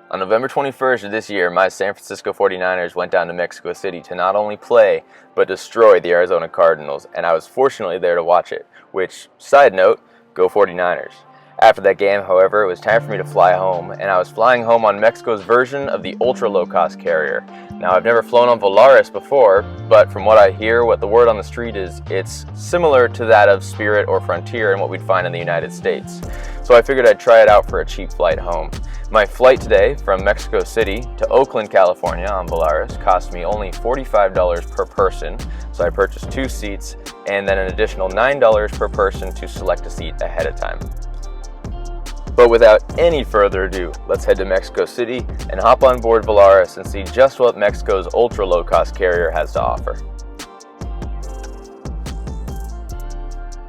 On November 21st of this year, my San Francisco 49ers went down to Mexico City to not only play, but destroy the Arizona Cardinals, and I was fortunately there to watch it, which, side note, go 49ers. After that game, however, it was time for me to fly home, and I was flying home on Mexico's version of the ultra-low-cost carrier. Now, I've never flown on Volaris before, but from what I hear, what the word on the street is, it's similar to that of Spirit or Frontier and what we'd find in the United States. So I figured I'd try it out for a cheap flight home. My flight today from Mexico City to Oakland, California on Volaris cost me only $45 per person, so I purchased 2 seats and then an additional $9 per person to select a seat ahead of time. But without any further ado, let's head to Mexico City and hop on board Volaris and see just what Mexico's ultra low-cost carrier has to offer.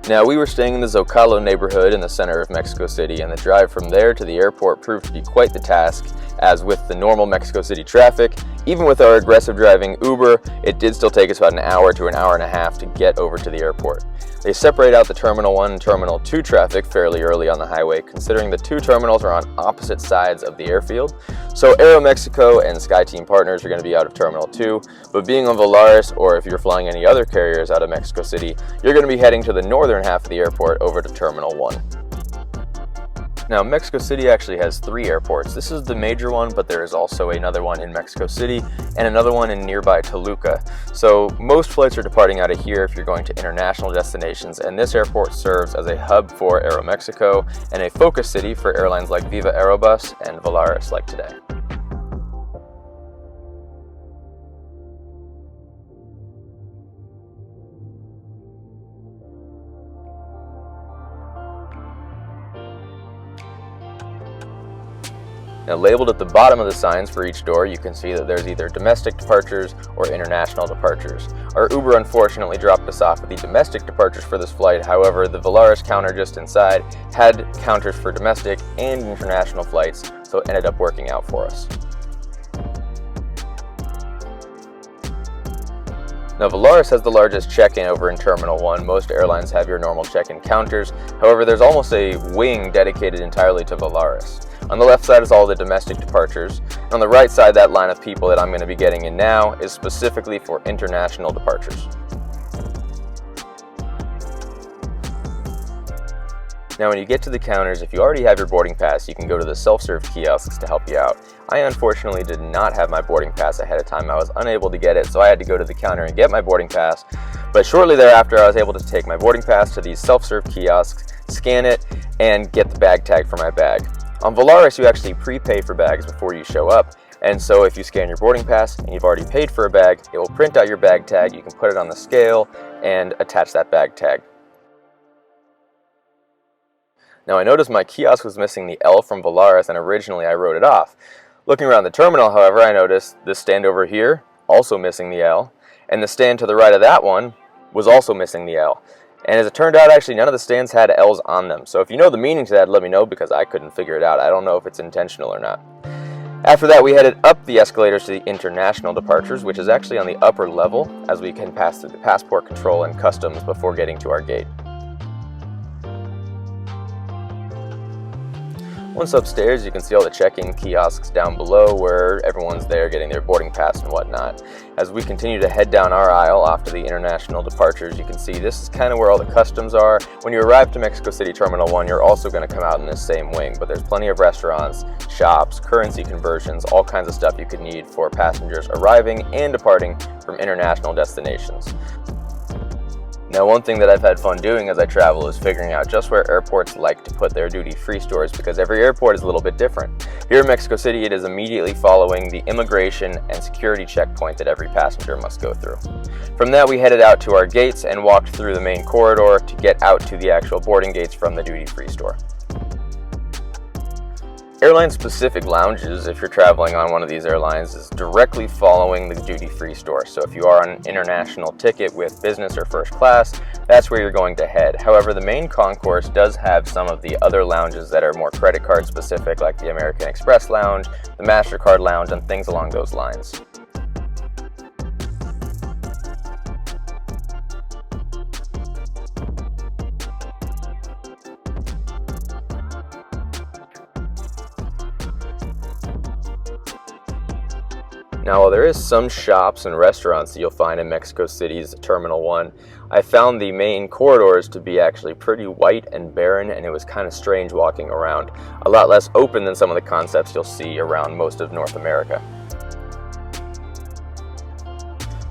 Now, we were staying in the Zocalo neighborhood in the center of Mexico City, and the drive from there to the airport proved to be quite the task, as with the normal Mexico City traffic, even with our aggressive driving Uber, it did still take us about an hour to an hour and a half to get over to the airport. They separate out the Terminal 1 and Terminal 2 traffic fairly early on the highway, considering the 2 terminals are on opposite sides of the airfield. So Aeromexico and SkyTeam partners are going to be out of Terminal 2, but being on Volaris, or if you're flying any other carriers out of Mexico City, you're going to be heading to the northern half of the airport over to Terminal 1. Now, Mexico City actually has 3 airports. This is the major one, but there is also another one in Mexico City and another one in nearby Toluca. So most flights are departing out of here if you're going to international destinations, and this airport serves as a hub for Aeromexico and a focus city for airlines like Viva Aerobus and Volaris like today. Now, labeled at the bottom of the signs for each door, you can see that there's either domestic departures or international departures. Our Uber unfortunately dropped us off at the domestic departures for this flight. However, the Volaris counter just inside had counters for domestic and international flights, so it ended up working out for us. Now, Volaris has the largest check-in over in Terminal 1. Most airlines have your normal check-in counters. However, there's almost a wing dedicated entirely to Volaris. On the left side is all the domestic departures. And on the right side, that line of people that I'm going to be getting in now is specifically for international departures. Now, when you get to the counters, if you already have your boarding pass, you can go to the self-serve kiosks to help you out. I unfortunately did not have my boarding pass ahead of time. I was unable to get it, so I had to go to the counter and get my boarding pass. But shortly thereafter, I was able to take my boarding pass to these self-serve kiosks, scan it, and get the bag tag for my bag. On Volaris, you actually prepay for bags before you show up. And so if you scan your boarding pass and you've already paid for a bag, it will print out your bag tag, you can put it on the scale, and attach that bag tag. Now, I noticed my kiosk was missing the L from Volaris, and originally I wrote it off. Looking around the terminal, however, I noticed this stand over here, also missing the L, and the stand to the right of that one was also missing the L. And as it turned out, actually, none of the stands had L's on them. So if you know the meaning to that, let me know, because I couldn't figure it out. I don't know if it's intentional or not. After that, we headed up the escalators to the international departures, which is actually on the upper level, as we can pass through the passport control and customs before getting to our gate. Once upstairs, you can see all the check-in kiosks down below where everyone's there getting their boarding pass and whatnot. As we continue to head down our aisle off to the international departures, you can see this is kind of where all the customs are. When you arrive to Mexico City Terminal 1, you're also going to come out in this same wing, but there's plenty of restaurants, shops, currency conversions, all kinds of stuff you could need for passengers arriving and departing from international destinations. Now, one thing that I've had fun doing as I travel is figuring out just where airports like to put their duty-free stores, because every airport is a little bit different. Here in Mexico City, it is immediately following the immigration and security checkpoint that every passenger must go through. From that, we headed out to our gates and walked through the main corridor to get out to the actual boarding gates from the duty-free store. Airline-specific lounges, if you're traveling on one of these airlines, is directly following the duty-free store. So if you are on an international ticket with business or first class, that's where you're going to head. However, the main concourse does have some of the other lounges that are more credit card specific, like the American Express lounge, the MasterCard lounge, and things along those lines. Now, while there is some shops and restaurants that you'll find in Mexico City's Terminal 1, I found the main corridors to be actually pretty white and barren, and it was kind of strange walking around. A lot less open than some of the concepts you'll see around most of North America.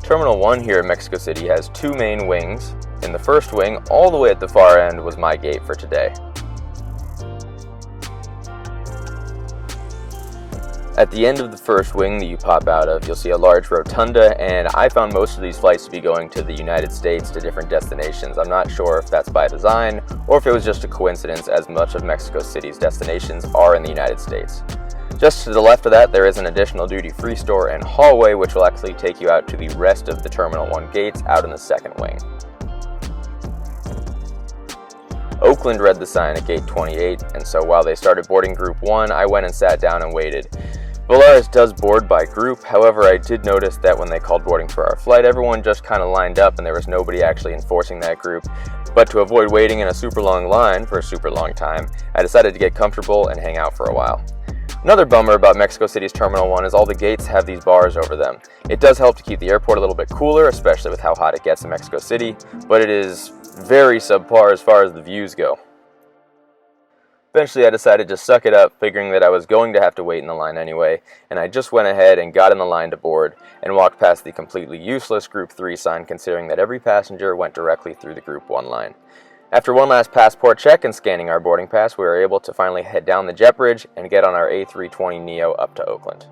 Terminal 1 here in Mexico City has two main wings. In the first wing, all the way at the far end, was my gate for today. At the end of the first wing that you pop out of, you'll see a large rotunda, and I found most of these flights to be going to the United States to different destinations. I'm not sure if that's by design or if it was just a coincidence, as much of Mexico City's destinations are in the United States. Just to the left of that, there is an additional duty-free store and hallway, which will actually take you out to the rest of the Terminal 1 gates out in the second wing. Oakland read the sign at gate 28, and so while they started boarding group 1, I went and sat down and waited. Volaris does board by group, however I did notice that when they called boarding for our flight, everyone just kind of lined up and there was nobody actually enforcing that group. But to avoid waiting in a super long line for a super long time, I decided to get comfortable and hang out for a while. Another bummer about Mexico City's Terminal 1 is all the gates have these bars over them. It does help to keep the airport a little bit cooler, especially with how hot it gets in Mexico City, but it is very subpar as far as the views go. Eventually I decided to suck it up, figuring that I was going to have to wait in the line anyway, and I just went ahead and got in the line to board and walked past the completely useless Group 3 sign, considering that every passenger went directly through the Group 1 line. After one last passport check and scanning our boarding pass, we were able to finally head down the jet bridge and get on our A320neo up to Oakland.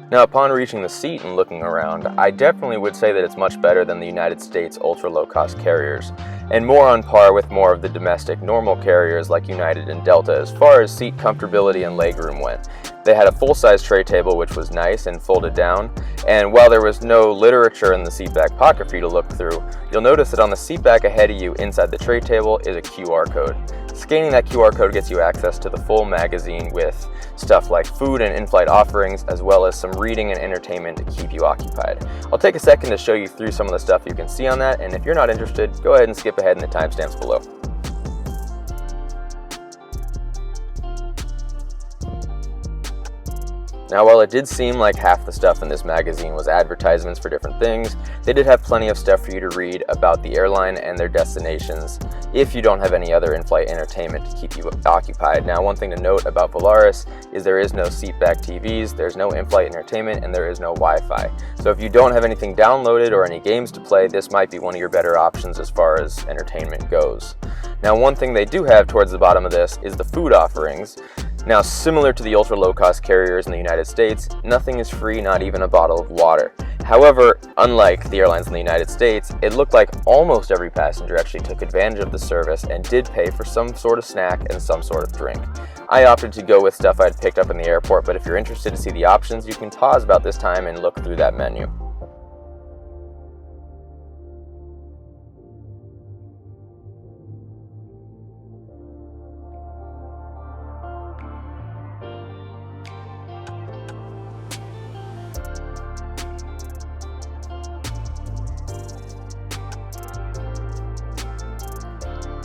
Now, upon reaching the seat and looking around, I definitely would say that it's much better than the United States ultra-low-cost carriers, and more on par with more of the domestic normal carriers like United and Delta as far as seat comfortability and legroom went. They had a full-size tray table, which was nice and folded down, and while there was no literature in the seatback pocket for you to look through, you'll notice that on the seatback ahead of you inside the tray table is a QR code. Scanning that QR code gets you access to the full magazine with stuff like food and in-flight offerings, as well as some reading and entertainment to keep you occupied. I'll take a second to show you through some of the stuff you can see on that, and if you're not interested, go ahead and skip ahead in the timestamps below. Now, while it did seem like half the stuff in this magazine was advertisements for different things, they did have plenty of stuff for you to read about the airline and their destinations if you don't have any other in-flight entertainment to keep you occupied. Now, one thing to note about Volaris is there is no seatback TVs, there's no in-flight entertainment, and there is no Wi-Fi. So if you don't have anything downloaded or any games to play, this might be one of your better options as far as entertainment goes. Now, one thing they do have towards the bottom of this is the food offerings. Now, similar to the ultra-low-cost carriers in the United States, nothing is free, not even a bottle of water. However, unlike the airlines in the United States, it looked like almost every passenger actually took advantage of the service and did pay for some sort of snack and some sort of drink. I opted to go with stuff I'd picked up in the airport, but if you're interested to see the options, you can pause about this time and look through that menu.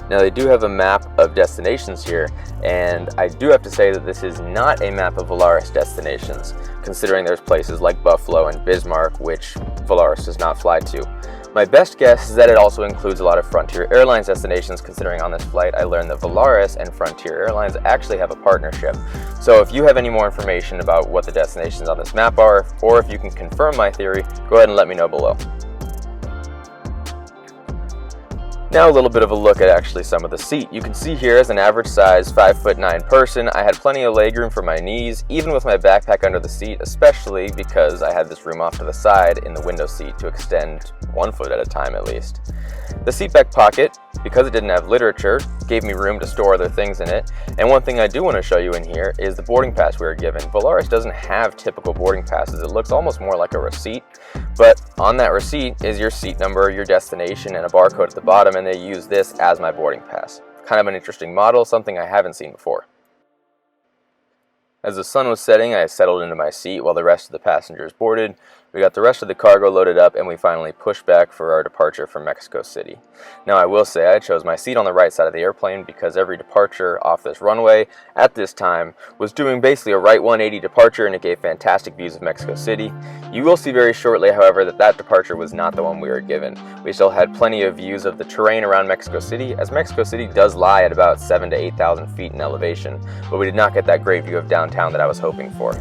Now, they do have a map of destinations here, and I do have to say that this is not a map of Volaris destinations, considering there's places like Buffalo and Bismarck, which Volaris does not fly to. My best guess is that it also includes a lot of Frontier Airlines destinations, considering on this flight I learned that Volaris and Frontier Airlines actually have a partnership. So if you have any more information about what the destinations on this map are, or if you can confirm my theory, go ahead and let me know below. Now a little bit of a look at actually some of the seat. You can see here as an average size 5'9" person, I had plenty of legroom for my knees, even with my backpack under the seat, especially because I had this room off to the side in the window seat to extend 1 foot at a time at least. The seatback pocket, because it didn't have literature, gave me room to store other things in it. And one thing I do want to show you in here is the boarding pass we were given. Volaris doesn't have typical boarding passes. It looks almost more like a receipt, but on that receipt is your seat number, your destination, and a barcode at the bottom, and they use this as my boarding pass. Kind of an interesting model, something I haven't seen before. As the sun was setting, I settled into my seat while the rest of the passengers boarded. We got the rest of the cargo loaded up, and we finally pushed back for our departure from Mexico City. Now I will say I chose my seat on the right side of the airplane because every departure off this runway at this time was doing basically a right 180 departure, and it gave fantastic views of Mexico City. You will see very shortly, however, that departure was not the one we were given. We still had plenty of views of the terrain around Mexico City, as Mexico City does lie at about 7,000 to 8,000 feet in elevation, but we did not get that great view of downtown that I was hoping for.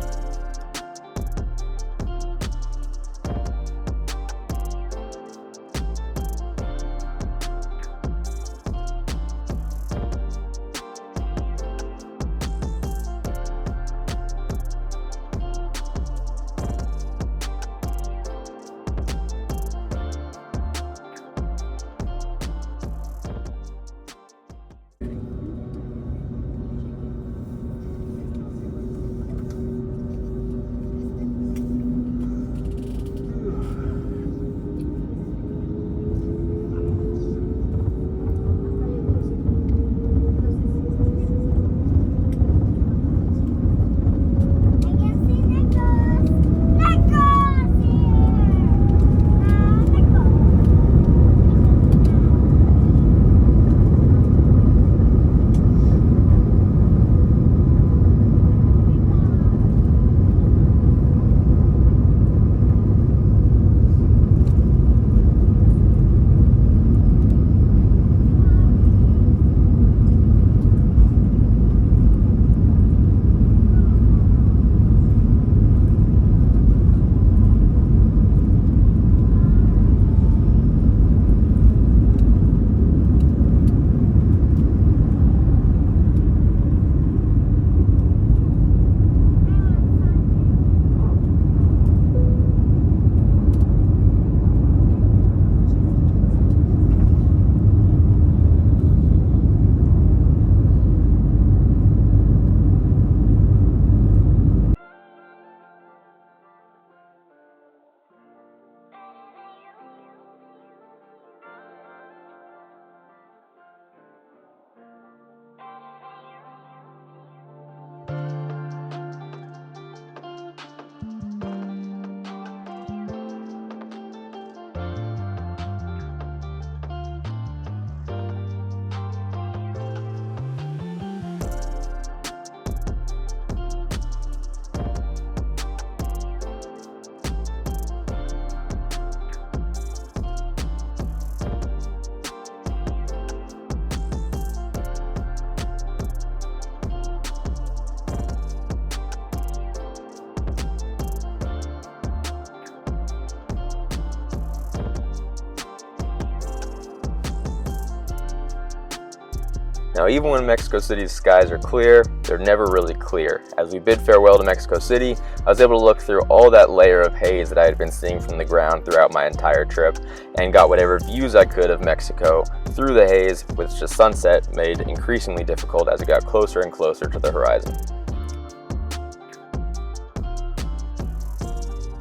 Now, even when Mexico City's skies are clear, they're never really clear. As we bid farewell to Mexico City, I was able to look through all that layer of haze that I had been seeing from the ground throughout my entire trip, and got whatever views I could of Mexico through the haze, which the sunset made increasingly difficult as it got closer and closer to the horizon.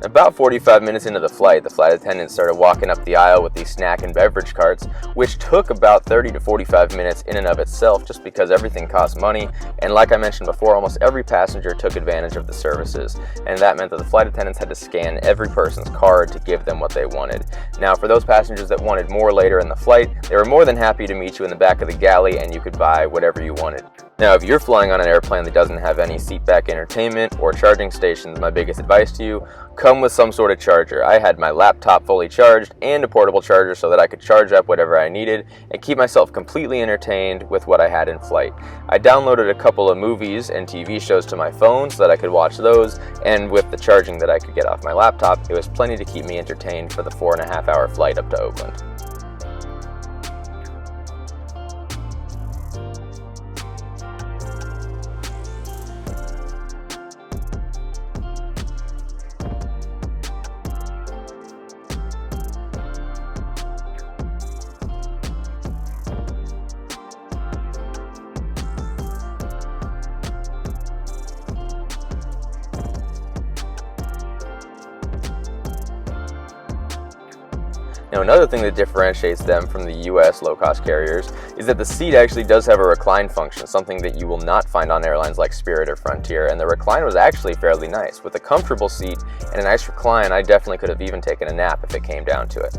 About 45 minutes into the flight attendants started walking up the aisle with these snack and beverage carts, which took about 30 to 45 minutes in and of itself just because everything cost money, and like I mentioned before, almost every passenger took advantage of the services, and that meant that the flight attendants had to scan every person's card to give them what they wanted. Now, for those passengers that wanted more later in the flight, they were more than happy to meet you in the back of the galley and you could buy whatever you wanted. Now, if you're flying on an airplane that doesn't have any seatback entertainment or charging stations, my biggest advice to you, come with some sort of charger. I had my laptop fully charged and a portable charger so that I could charge up whatever I needed and keep myself completely entertained with what I had in flight. I downloaded a couple of movies and TV shows to my phone so that I could watch those, and with the charging that I could get off my laptop, it was plenty to keep me entertained for the 4.5-hour flight up to Oakland. Now, another thing that differentiates them from the US low-cost carriers is that the seat actually does have a recline function, something that you will not find on airlines like Spirit or Frontier, and the recline was actually fairly nice. With a comfortable seat and a nice recline, I definitely could have even taken a nap if it came down to it.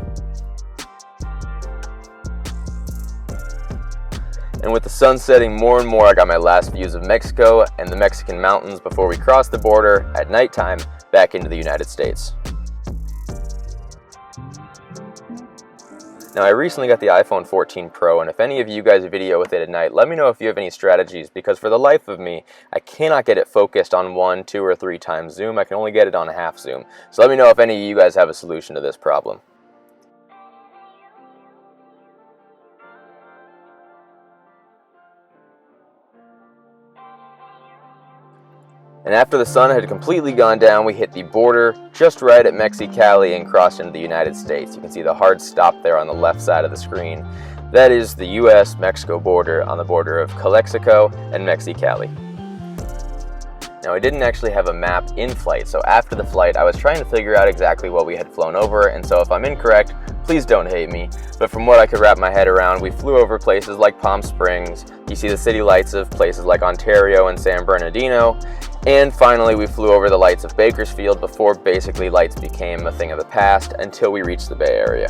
And with the sun setting more and more, I got my last views of Mexico and the Mexican mountains before we crossed the border at nighttime back into the United States. Now, I recently got the iPhone 14 Pro, and if any of you guys video with it at night, let me know if you have any strategies, because for the life of me, I cannot get it focused on 1, 2, or 3 times zoom. I can only get it on a half zoom. So let me know if any of you guys have a solution to this problem. And after the sun had completely gone down, we hit the border just right at MEX Cali and crossed into the United States. You can see the hard stop there on the left side of the screen. That is the US-Mexico border on the border of Calexico and MEX Cali. Now, I didn't actually have a map in flight, so after the flight, I was trying to figure out exactly what we had flown over, and so if I'm incorrect, please don't hate me. But from what I could wrap my head around, we flew over places like Palm Springs, you see the city lights of places like Ontario and San Bernardino, and finally we flew over the lights of Bakersfield before basically lights became a thing of the past until we reached the Bay Area.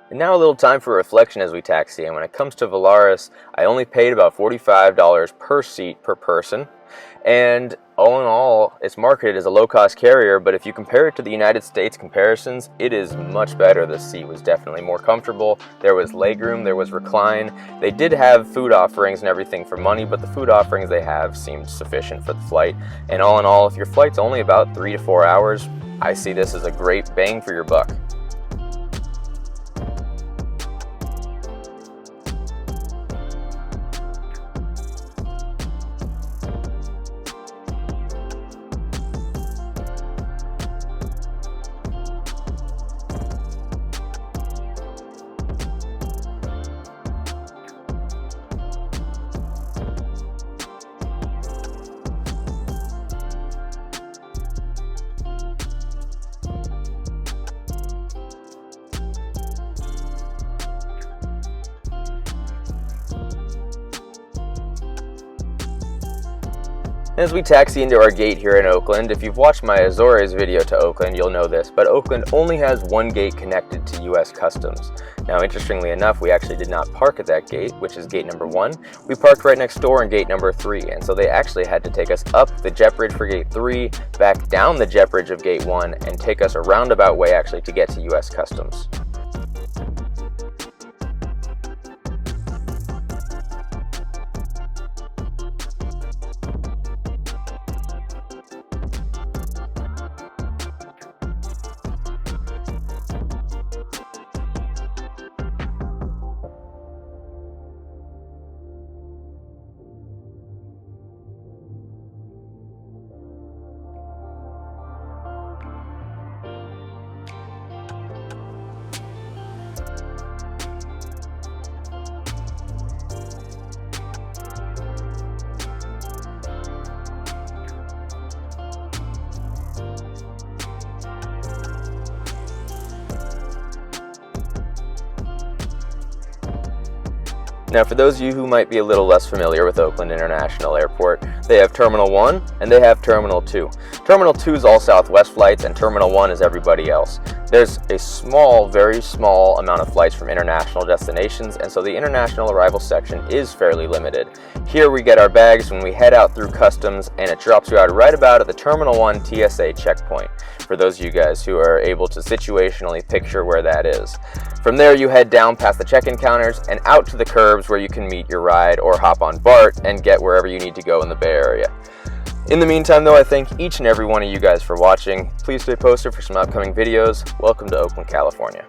And now a little time for reflection as we taxi, and when it comes to Volaris, I only paid about $45 per seat per person, and all in all, it's marketed as a low-cost carrier, but if you compare it to the United States comparisons, it is much better. The seat was definitely more comfortable, there was legroom, there was recline. They did have food offerings and everything for money, but the food offerings they have seemed sufficient for the flight, and all in all, if your flight's only about 3 to 4 hours, I see this as a great bang for your buck. And as we taxi into our gate here in Oakland, if you've watched my Azores video to Oakland, you'll know this, but Oakland only has one gate connected to US Customs. Now, interestingly enough, we actually did not park at that gate, which is gate number 1. We parked right next door in gate number 3, and so they actually had to take us up the jet bridge for gate 3, back down the jet bridge of gate 1, and take us a roundabout way actually to get to US Customs. Now, for those of you who might be a little less familiar with Oakland International Airport, they have Terminal 1 and they have Terminal 2. Terminal 2 is all Southwest flights and Terminal 1 is everybody else. There's a small, very small amount of flights from international destinations, and so the international arrival section is fairly limited. Here we get our bags when we head out through customs, and it drops you out right about at the Terminal 1 TSA checkpoint, for those of you guys who are able to situationally picture where that is. From there, you head down past the check-in counters and out to the curbs where you can meet your ride or hop on BART and get wherever you need to go in the Bay Area. In the meantime, though, I thank each and every one of you guys for watching. Please stay posted for some upcoming videos. Welcome to Oakland, California.